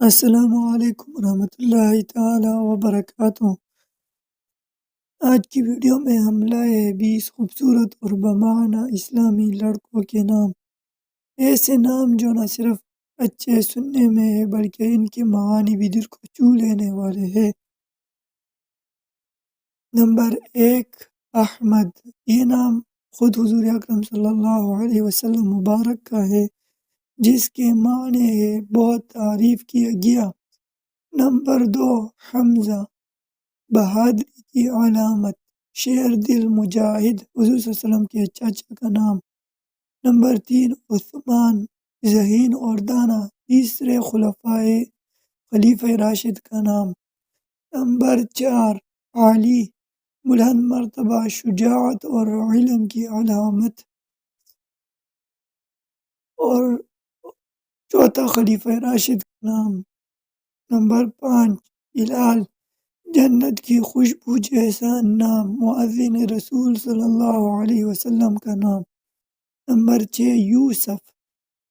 السلام علیکم ورحمۃ اللہ تعالی وبرکاتہ۔ آج کی ویڈیو میں ہم لائے ہیں 20 خوبصورت اور بمعنی اسلامی لڑکوں کے نام، ایسے نام جو نہ صرف اچھے سننے میں ہے بلکہ ان کے معانی بھی دل کو چھو لینے والے ہیں۔ نمبر 1، احمد۔ یہ نام خود حضور اکرم صلی اللہ علیہ وسلم مبارک کا ہے، جس کے معنی ہے بہت تعریف کیا گیا۔ نمبر 2، حمزہ۔ بہادری کی علامت، شیر دل مجاہد، حضور صلی اللہ علیہ وسلم کے چاچا کا نام۔ نمبر 3، عثمان۔ ذہین اور دانا، تیسرے خلیفہ راشد کا نام۔ نمبر 4، علی۔ بلند مرتبہ، شجاعت اور علم کی علامت اور چوتھا خلیفہ راشد کا نام۔ نمبر 5، ہلال۔ جنت کی خوشبو جیسا نام، مؤذن رسول صلی اللہ علیہ وسلم کا نام۔ نمبر 6، یوسف۔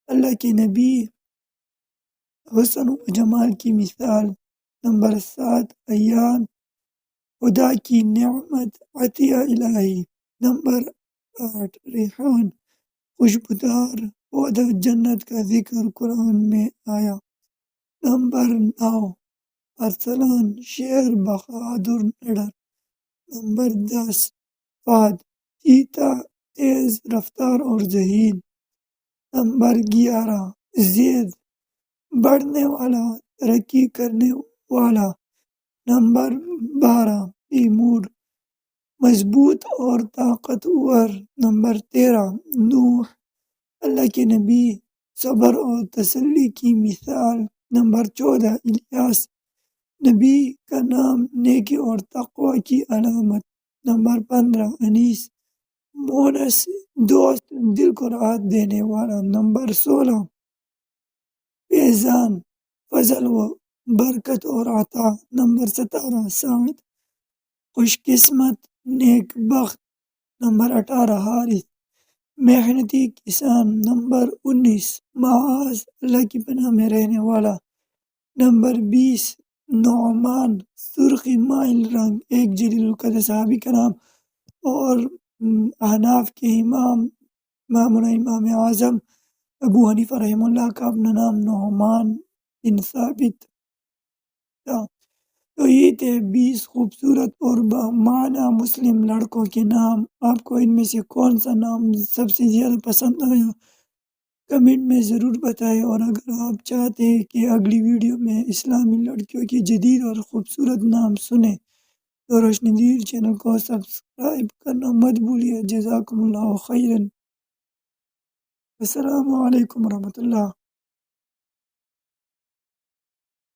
اللہ کے نبی، حسن و جمال کی مثال۔ نمبر 7، ایان۔ خدا کی نعمت، عطیہ الہی۔ نمبر 8، ریحان۔ خوشبودار پودا، جنت کا ذکر قرآن میں آیا۔ نمبر 9، ارسلان۔ شیر بہادر نڈر۔ نمبر 10، فہد۔ چیتا، تیز رفتار اور ذہین۔ نمبر 11، زید۔ بڑھنے والا، ترقی کرنے والا۔ نمبر 12، تیمور۔ مضبوط اور طاقتور۔ نمبر 13، نوح۔ اللہ کے نبی، صبر اور تسلی کی مثال۔ نمبر 14، الیاس۔ نبی کا نام، نیکی اور تقوی کی علامت۔ نمبر 15، انیس۔ مونس، دوست، دل کو راحت دینے والا۔ نمبر 16، فیضان۔ فضل و برکت اور عطا۔ نمبر 17، سعد۔ خوش قسمت، نیک بخت۔ نمبر 18، حارث۔ محنتی کسان۔ نمبر 19، معاذ۔ اللہ کی پناہ میں رہنے والا۔ نمبر 20، نعمان۔ سرخی مائل رنگ، ایک جلیل القدر صحابی کا نام اور احناف کے امام اعظم ابو حنیفہ رحمہ اللہ کا اپنا نام نعمان بن ثابت تھا۔ تو یہ تھے 20 خوبصورت اور بمعنی مسلم لڑکوں کے نام۔ آپ کو ان میں سے کون سا نام سب سے زیادہ پسند آیا، کمنٹ میں ضرور بتائیں۔ اور اگر آپ چاہتے ہیں کہ اگلی ویڈیو میں اسلامی لڑکیوں کے جدید اور خوبصورت نام سنیں تو روشنی دیر چینل کو سبسکرائب کرنا مت بھولیے۔ جزاکم اللہ خیرا۔ السلام علیکم ورحمۃ اللہ۔